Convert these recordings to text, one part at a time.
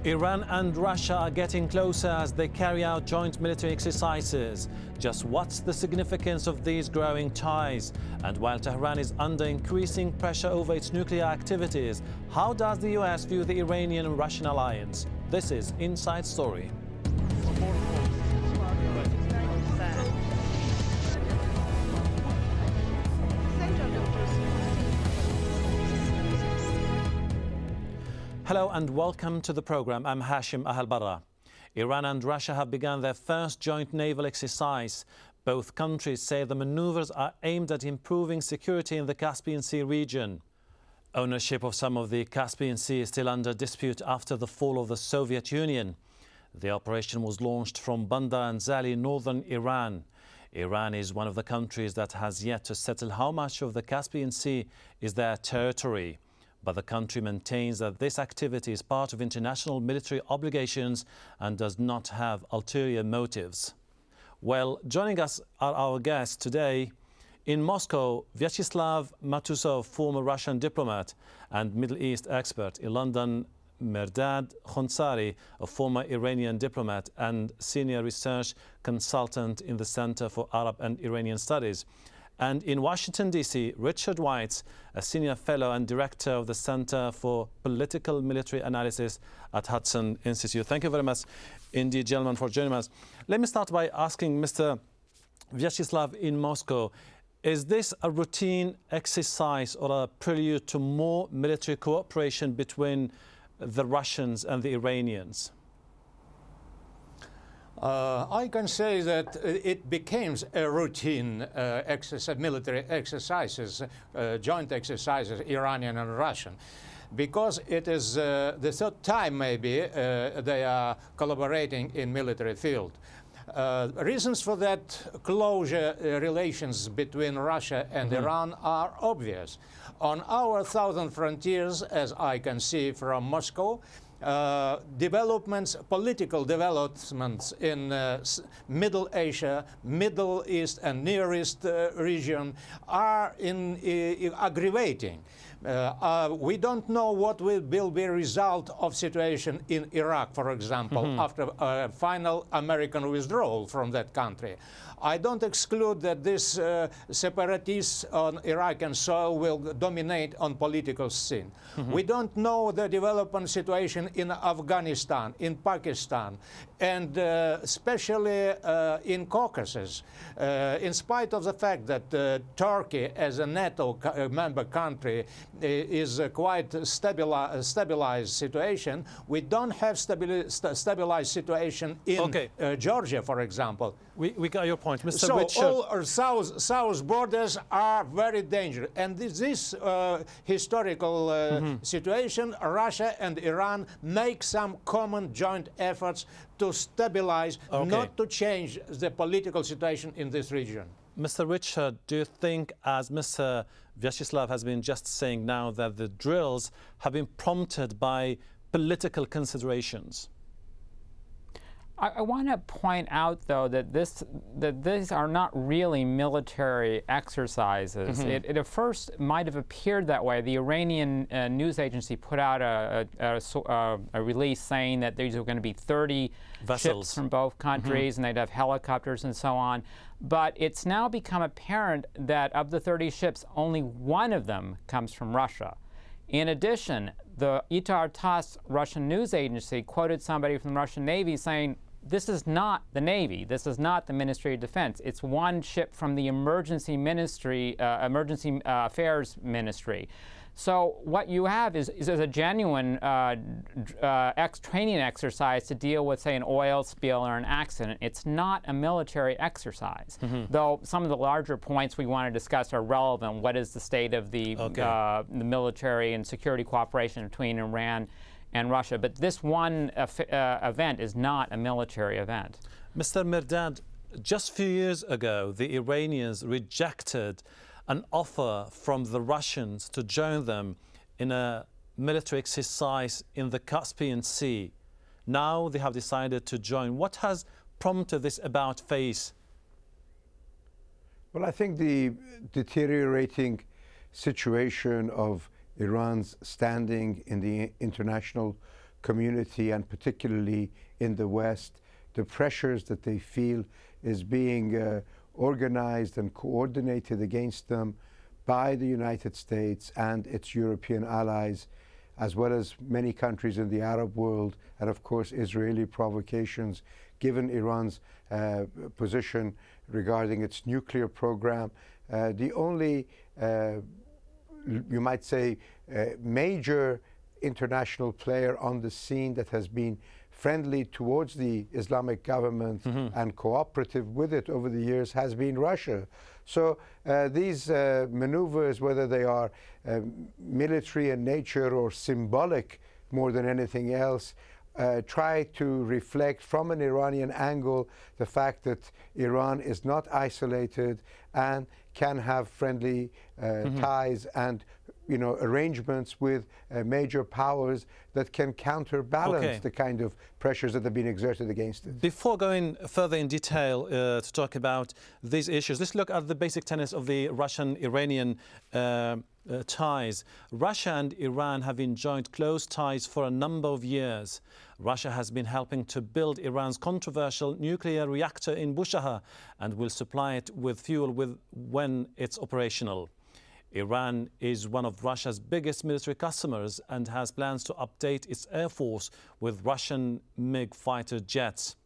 Iran and Russia are getting closer as they carry out joint military exercises. Just what's the significance of these growing ties? And while Tehran is under increasing pressure over its nuclear activities, how does the US view the Iranian and Russian alliance? This is Inside Story. Hello and welcome to the program. I'm Hashim Ahalbarra. Iran and Russia have begun their first joint naval exercise. Both countries say the maneuvers are aimed at improving security in the Caspian Sea region. Ownership of some of the Caspian Sea is still under dispute after the fall of the Soviet Union. The operation was launched from Bandar Anzali, northern Iran. Iran is one of the countries that has yet to settle how much of the Caspian Sea is their territory. But the country maintains that this activity is part of international military obligations and does not have ulterior motives. Well, joining us are our guests today. In Moscow, Vyacheslav Matusov, former Russian diplomat and Middle East expert. In London, Mehrdad Khonsari, a former Iranian diplomat and senior research consultant in the Center for Arab and Iranian Studies. And in Washington, D.C., Richard White, a senior fellow and director of the Center for Political Military Analysis at Hudson Institute. Thank you very much indeed, gentlemen, for joining us. Let me start by asking Mr. Vyacheslav in Moscow, is this a routine exercise or a prelude to more military cooperation between the Russians and the Iranians? I can say that it became a routine military exercises, joint exercises, Iranian and Russian, because it is the third time maybe they are collaborating in military field. Reasons for that closer relations between Russia and Iran are obvious. On our southern frontiers, as I can see from Moscow, political developments in Middle Asia, Middle East and Near East region are aggravating. We don't know what will be a result of situation in Iraq, for example, after a final American withdrawal from that country. I don't exclude that this separatists on Iraqi soil will dominate on political scene. We don't know the development situation in Afghanistan, in Pakistan, and especially in Caucasus. In spite of the fact that Turkey, as a NATO member country, is a quite stabilized situation, we don't have stabilized situation in Georgia, for example. We got your point, Mr. So Richard. all our south borders are very dangerous, and this historical situation, Russia and Iran make some common joint efforts to stabilize, not to change the political situation in this region. Mr. Richard, do you think, as Mr. Vyacheslav has been just saying now, that the drills have been prompted by political considerations? I want to point out, though, that these are not really military exercises. It at first might have appeared that way. The Iranian news agency put out a release saying that these were going to be 30 vessels ships from both countries, and they'd have helicopters and so on. But it's now become apparent that of the 30 ships, only one of them comes from Russia. In addition, the Itar Tass Russian news agency quoted somebody from the Russian Navy saying, this is not the Navy. This is not the Ministry of Defense. It's one ship from the Emergency Affairs Ministry. So what you have is a genuine training exercise to deal with, say, an oil spill or an accident. It's not a military exercise, though some of the larger points we want to discuss are relevant. What is the state of the military and security cooperation between Iran and Russia? But this one event is not a military event. Mr. Mehrdad, just a few years ago, the Iranians rejected an offer from the Russians to join them in a military exercise in the Caspian Sea. Now they have decided to join. What has prompted this about-face? Well, I think the deteriorating situation of Iran's standing in the international community, and particularly in the West. The pressures that they feel is being organized and coordinated against them by the United States and its European allies, as well as many countries in the Arab world, and of course Israeli provocations, given Iran's position regarding its nuclear program. The only, you might say, major international player on the scene that has been friendly towards the Islamic government and cooperative with it over the years has been Russia. So these maneuvers, whether they are military in nature or symbolic more than anything else, try to reflect from an Iranian angle the fact that Iran is not isolated and can have friendly ties and arrangements with major powers that can counterbalance the kind of pressures that have been exerted against it. Before going further in detail to talk about these issues, let's look at the basic tenets of the Russian-Iranian ties. Russia and Iran have enjoyed close ties for a number of years. Russia has been helping to build Iran's controversial nuclear reactor in Bushehr and will supply it with fuel when it's operational. Iran is one of Russia's biggest military customers and has plans to update its air force with Russian MIG fighter jets.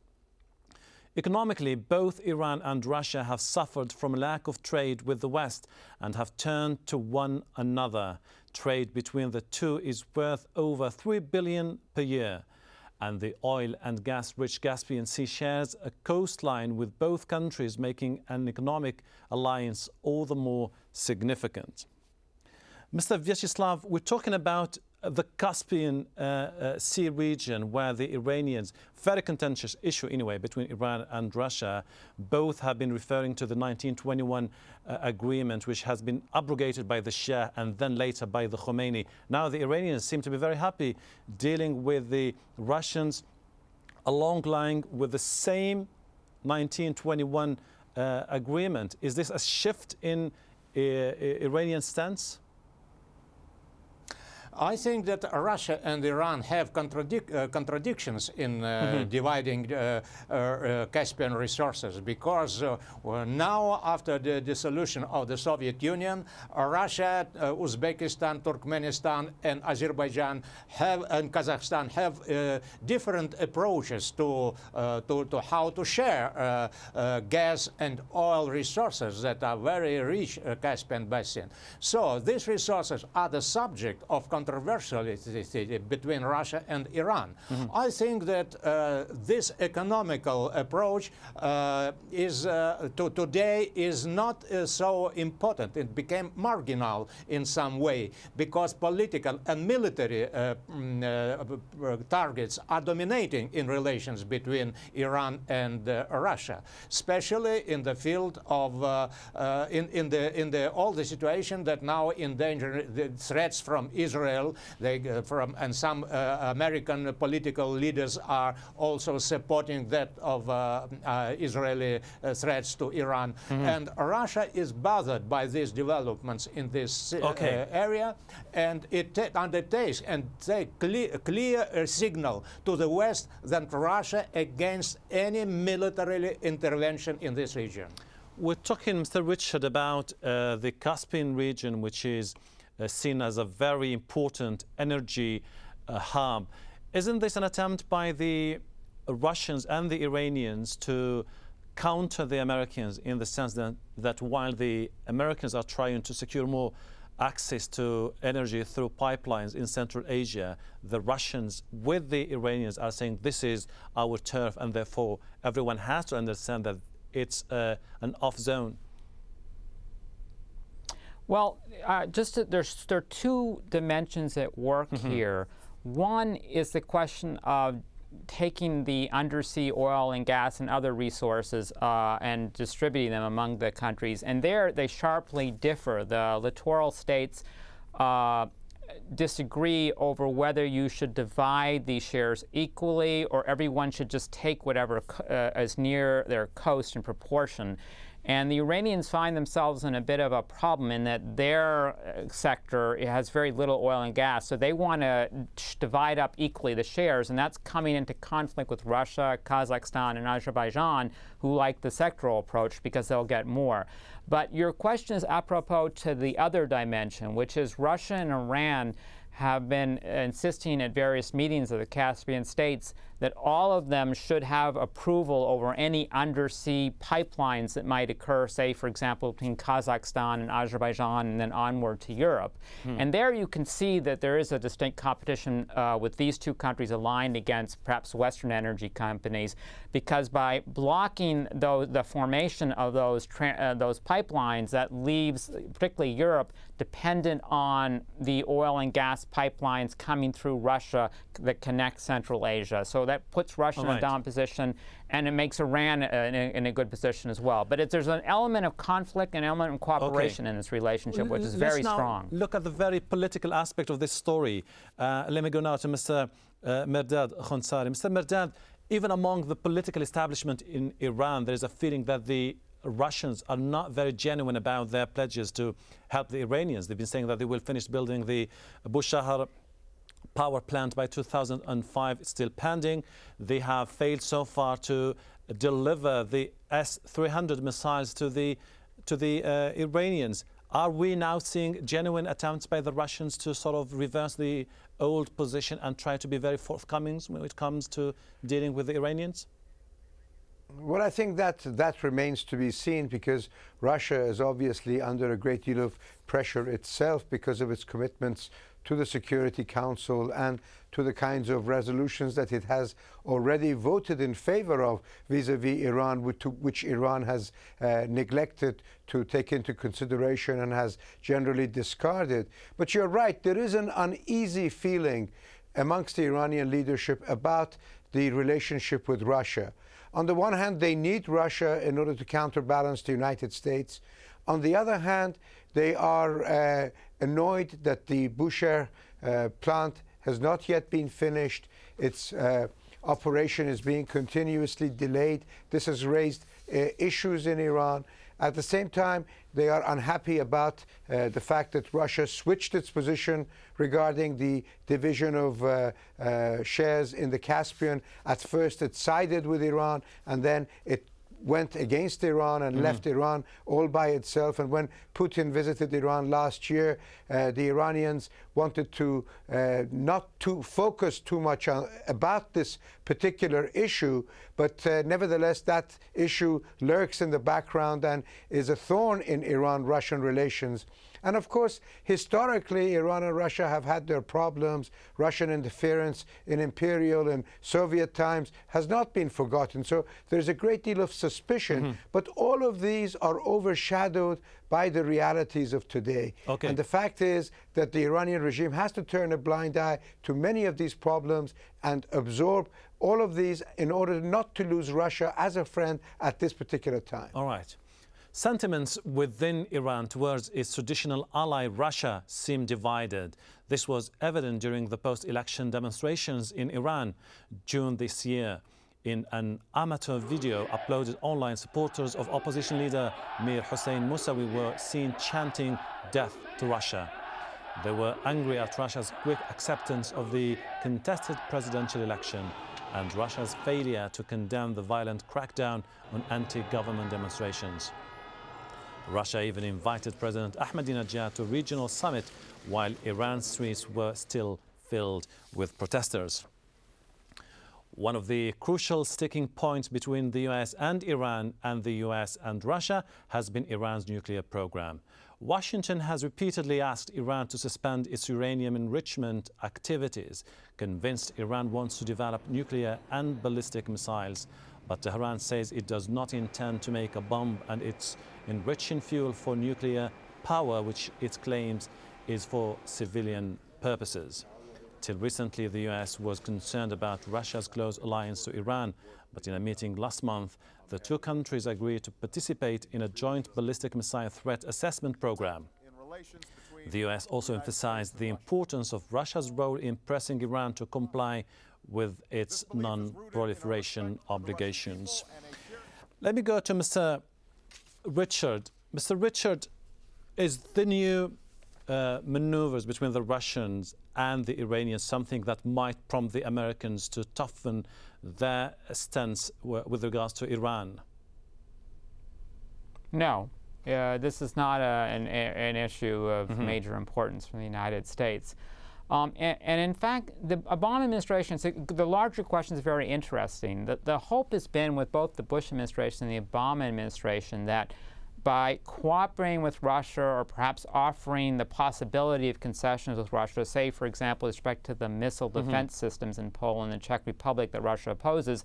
Economically, both Iran and Russia have suffered from a lack of trade with the West and have turned to one another. Trade between the two is worth over $3 billion per year. And the oil and gas-rich Caspian Sea shares a coastline with both countries, making an economic alliance all the more significant. Mr. Vyacheslav, we're talking about the Caspian Sea region, where the Iranians, very contentious issue anyway between Iran and Russia, both have been referring to the 1921 agreement, which has been abrogated by the Shah and then later by the Khomeini. Now the Iranians seem to be very happy dealing with the Russians along line with the same 1921 agreement. Is this a shift in Iranian stance? I think that Russia and Iran have contradictions in dividing Caspian resources, because now, after the dissolution of the Soviet Union, Russia, Uzbekistan, Turkmenistan, and Azerbaijan and Kazakhstan have different approaches to how to share gas and oil resources that are very rich Caspian basin. So these resources are the subject of controversiality between Russia and Iran. I think that this economical approach today is not so important. It became marginal in some way because political and military targets are dominating in relations between Iran and Russia, especially in the field of all the situation that now endanger the threats from Israel. And some American political leaders are also supporting that of Israeli threats to Iran. And Russia is bothered by these developments in this area, and it undertakes and takes clear signal to the West that Russia against any military intervention in this region. We're talking, Mr. Richard, about the Caspian region, which is seen as a very important energy hub. Isn't this an attempt by the Russians and the Iranians to counter the Americans, in the sense that while the Americans are trying to secure more access to energy through pipelines in Central Asia, the Russians with the Iranians are saying this is our turf, and therefore everyone has to understand that it's an off zone? Well, there are two dimensions at work here. One is the question of taking the undersea oil and gas and other resources and distributing them among the countries. And there they sharply differ. The littoral states disagree over whether you should divide these shares equally or everyone should just take whatever is near their coast in proportion. And the Iranians find themselves in a bit of a problem in that their sector has very little oil and gas, so they want to divide up equally the shares, and that's coming into conflict with Russia, Kazakhstan, and Azerbaijan, who like the sectoral approach because they'll get more. But your question is apropos to the other dimension, which is Russia and Iran have been insisting at various meetings of the Caspian states that all of them should have approval over any undersea pipelines that might occur, say, for example, between Kazakhstan and Azerbaijan and then onward to Europe. And there you can see that there is a distinct competition with these two countries aligned against perhaps Western energy companies, because by blocking the formation of those pipelines, that leaves particularly Europe dependent on the oil and gas pipelines coming through Russia that connect Central Asia. So that puts Russia in a dominant position, and it makes Iran in a good position as well. But there's an element of conflict and an element of cooperation in this relationship, which is very strong. Look at the very political aspect of this story. Let me go now to Mr. Mehrdad Khonsari. Mr. Mehrdad, even among the political establishment in Iran, there is a feeling that the Russians are not very genuine about their pledges to help the Iranians. They've been saying that they will finish building the Bushehr power plant by 2005. It's still pending. They have failed so far to deliver the S-300 missiles to the Iranians. Are we now seeing genuine attempts by the Russians to sort of reverse the old position and try to be very forthcoming when it comes to dealing with the Iranians? Well, I think that remains to be seen, because Russia is obviously under a great deal of pressure itself because of its commitments to the Security Council and to the kinds of resolutions that it has already voted in favor of vis-à-vis Iran, which Iran has neglected to take into consideration and has generally discarded. But you're right, there is an uneasy feeling amongst the Iranian leadership about the relationship with Russia. On the one hand, they need Russia in order to counterbalance the United States. On the other hand, they are annoyed that the Bushehr plant has not yet been finished. Its operation is being continuously delayed. This has raised issues in Iran. At the same time, they are unhappy about the fact that Russia switched its position regarding the division of shares in the Caspian. At first, it sided with Iran, and then it went against Iran and left Iran all by itself. And when Putin visited Iran last year, the Iranians wanted to not to focus too much about this particular issue, but nevertheless that issue lurks in the background and is a thorn in Iran-Russian relations. And of course, historically, Iran and Russia have had their problems. Russian interference in imperial and Soviet times has not been forgotten. So there's a great deal of suspicion. But all of these are overshadowed by the realities of today. And the fact is that the Iranian regime has to turn a blind eye to many of these problems and absorb all of these in order not to lose Russia as a friend at this particular time. All right. Sentiments within Iran towards its traditional ally Russia seem divided. This was evident during the post-election demonstrations in Iran June this year. In an amateur video uploaded online, supporters of opposition leader Mir Hossein Mousavi were seen chanting "Death to Russia." They were angry at Russia's quick acceptance of the contested presidential election and Russia's failure to condemn the violent crackdown on anti-government demonstrations. Russia even invited President Ahmadinejad to a regional summit, while Iran's streets were still filled with protesters. One of the crucial sticking points between the US and Iran and the US and Russia has been Iran's nuclear program. Washington has repeatedly asked Iran to suspend its uranium enrichment activities, convinced Iran wants to develop nuclear and ballistic missiles. But Tehran says it does not intend to make a bomb, and it's enriching fuel for nuclear power, which it claims is for civilian purposes. Till recently, the US was concerned about Russia's close alliance to Iran, but in a meeting last month, the two countries agreed to participate in a joint ballistic missile threat assessment program. The US also emphasized the importance of Russia's role in pressing Iran to comply with its non-proliferation obligations. Let me go to Mr. Richard, Mr. Richard, is the new maneuvers between the Russians and the Iranians something that might prompt the Americans to toughen their stance with regards to Iran? No. This is not an issue of major importance for the United States. And in fact, the Obama administration, the larger question is very interesting. The hope has been with both the Bush administration and the Obama administration that by cooperating with Russia or perhaps offering the possibility of concessions with Russia, say, for example, with respect to the missile defense systems in Poland and the Czech Republic that Russia opposes,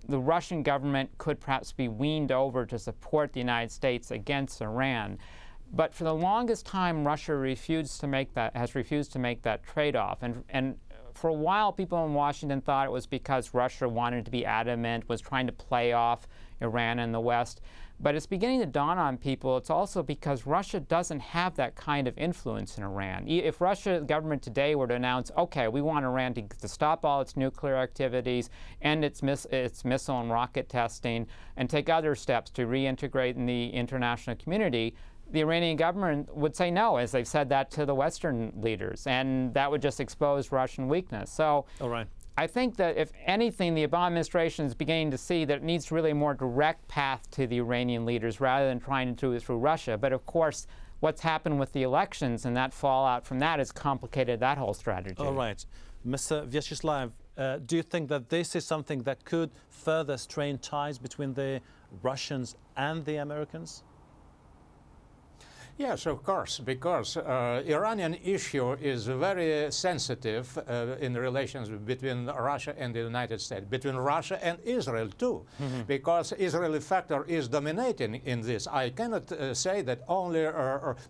the Russian government could perhaps be weaned over to support the United States against Iran. But for the longest time, Russia has refused to make that trade-off. And for a while, people in Washington thought it was because Russia wanted to be adamant, was trying to play off Iran and the West. But it's beginning to dawn on people it's also because Russia doesn't have that kind of influence in Iran. If Russia government today were to announce, okay, we want Iran to stop all its nuclear activities, end its missile and rocket testing, and take other steps to reintegrate in the international community, the Iranian government would say no, as they've said that to the Western leaders, and that would just expose Russian weakness. So all right. I think that if anything, the Obama administration is beginning to see that it needs really a more direct path to the Iranian leaders rather than trying to do it through Russia. But of course, what's happened with the elections and that fallout from that has complicated that whole strategy. All right. Mr. Vyacheslav, do you think that this is something that could further strain ties between the Russians and the Americans? Yes, of course, because Iranian issue is very sensitive in the relations between Russia and the United States, between Russia and Israel too, because Israeli factor is dominating in this. I cannot say that only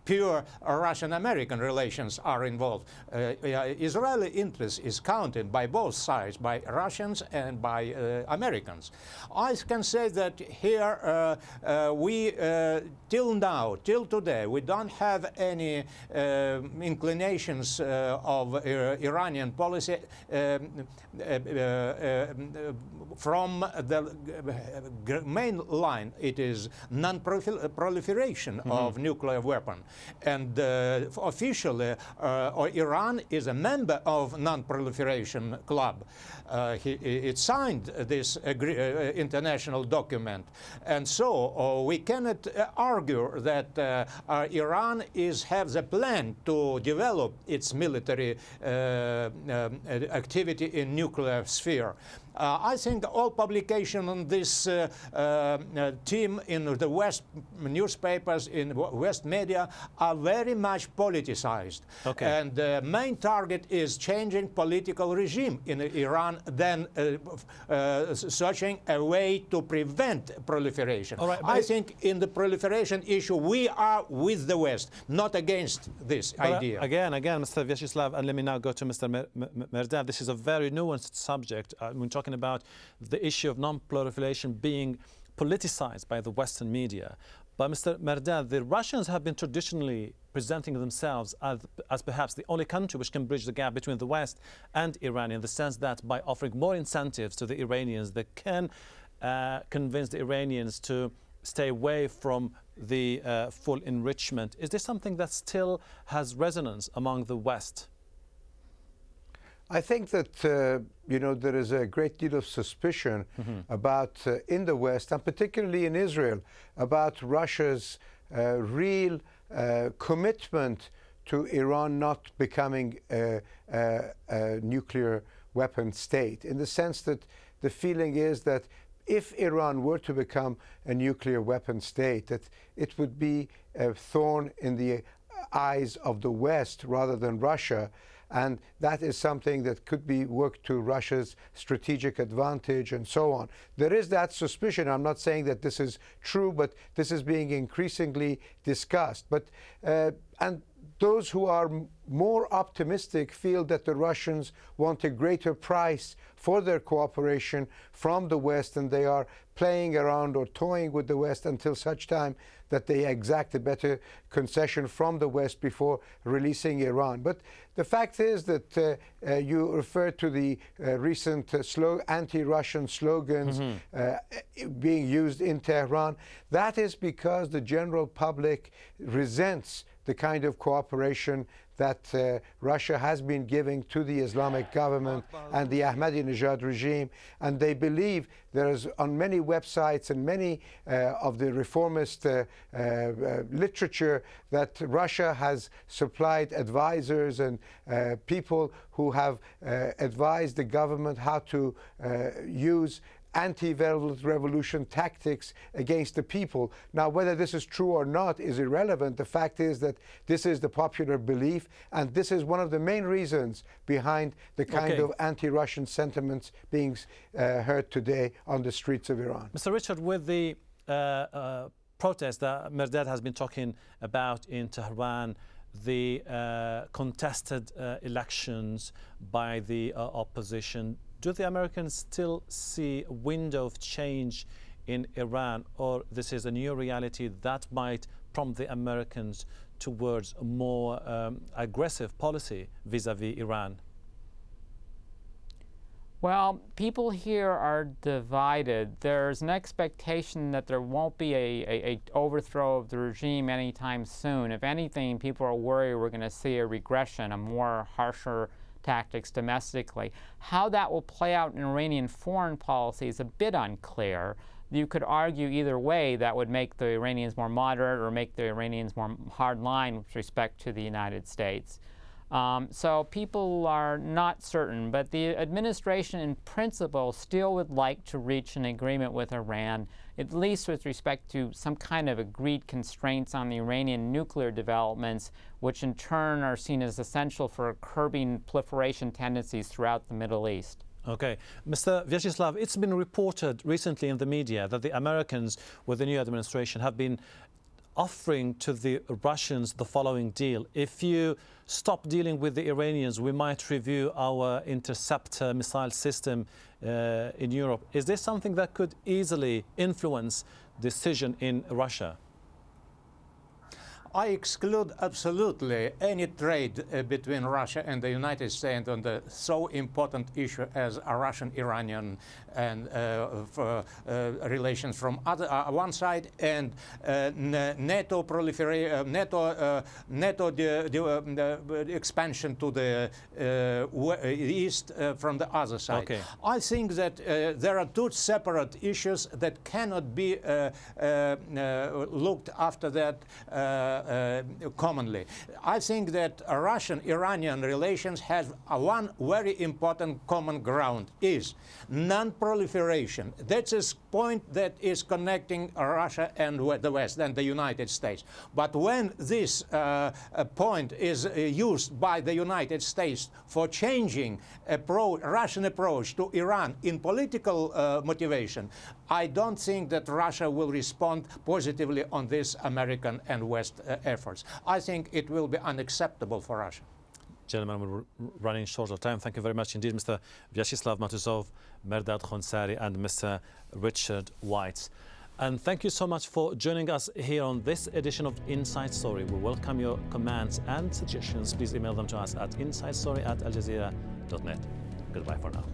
pure Russian-American relations are involved. Israeli interest is counted by both sides, by Russians and by Americans. I can say that here we, till today, we don't have any inclinations of Iranian policy from the main line. It is non-proliferation of nuclear weapon. And officially, Iran is a member of non-proliferation club. It signed this international document. And so we cannot argue that Iran has a plan to develop its military activity in nuclear sphere. I think all publication on this team in the West newspapers, in West media, are very much politicized. Okay. And the main target is changing political regime in Iran, then searching a way to prevent proliferation. All right, I think in the proliferation issue, we are with the West, not against this idea. Again, Mr. Vyacheslav, and let me now go to Mr. Merdad. This is a very nuanced subject. We're talking about the issue of non-proliferation being politicized by the Western media. But Mr. Merdad, the Russians have been traditionally presenting themselves as perhaps the only country which can bridge the gap between the West and Iran, in the sense that by offering more incentives to the Iranians, they can convince the Iranians to stay away from the full enrichment. Is this something that still has resonance among the West? I think that, you know, there is a great deal of suspicion about, in the West, and particularly in Israel, about Russia's real commitment to Iran not becoming a nuclear weapon state, in the sense that the feeling is that if Iran were to become a nuclear weapon state, that it would be a thorn in the eyes of the West rather than Russia. And that is something that could be worked to Russia's strategic advantage and so on. There is that suspicion. I'm not saying that this is true, but this is being increasingly discussed. But and Those who are more optimistic feel that the Russians want a greater price for their cooperation from the West, and they are playing around or toying with the West until such time that they exact a better concession from the West before releasing Iran. But the fact is that you refer to the recent anti-Russian slogans being used in Tehran. That is because the general public resents the kind of cooperation that Russia has been giving to the Islamic government and the Ahmadinejad regime, and they believe there is on many websites and many of the reformist literature that Russia has supplied advisors and people who have advised the government how to use anti-revolution tactics against the people. Now, whether this is true or not is irrelevant. The fact is that this is the popular belief, and this is one of the main reasons behind the kind of anti-Russian sentiments being heard today on the streets of Iran. Mr. Richard, with the protest that Mehrdad has been talking about in Tehran, the contested elections by the opposition, do the Americans still see a window of change in Iran, or this is a new reality that might prompt the Americans towards a more aggressive policy vis-à-vis Iran? Well, people here are divided. There's an expectation that there won't be a overthrow of the regime anytime soon. If anything, people are worried we're going to see a regression, a more harsher tactics domestically. How that will play out in Iranian foreign policy is a bit unclear. You could argue either way that would make the Iranians more moderate or make the Iranians more hardline with respect to the United States. So people are not certain, but the administration in principle still would like to reach an agreement with Iran, at least with respect to some kind of agreed constraints on the Iranian nuclear developments, which in turn are seen as essential for curbing proliferation tendencies throughout the Middle East. Okay. Mr. Vyacheslav, it's been reported recently in the media that the Americans with the new administration have been offering to the Russians the following deal: if you stop dealing with the Iranians, we might review our interceptor missile system in Europe. Is this something that could easily influence decision in Russia? I exclude absolutely any trade between Russia and the United States on the so important issue as a Russian Iranian and relations from one side, and NATO proliferation, NATO expansion to the east from the other side. Okay. I think that there are two separate issues that cannot be looked after that commonly. I think that Russian-Iranian relations have one very important common ground, is non-proliferation. That's a point that is connecting Russia and the West and the United States. But when this point is used by the United States for changing Russian approach to Iran in political motivation, I don't think that Russia will respond positively on this American and West efforts. I think it will be unacceptable for Russia. Gentlemen, we're running short of time. Thank you very much indeed, Mr. Vyacheslav Matussov, Mehrdad Khonsari, and Mr. Richard White. And thank you so much for joining us here on this edition of Inside Story. We welcome your comments and suggestions. Please email them to us at insidestory@aljazeera.net. Goodbye for now.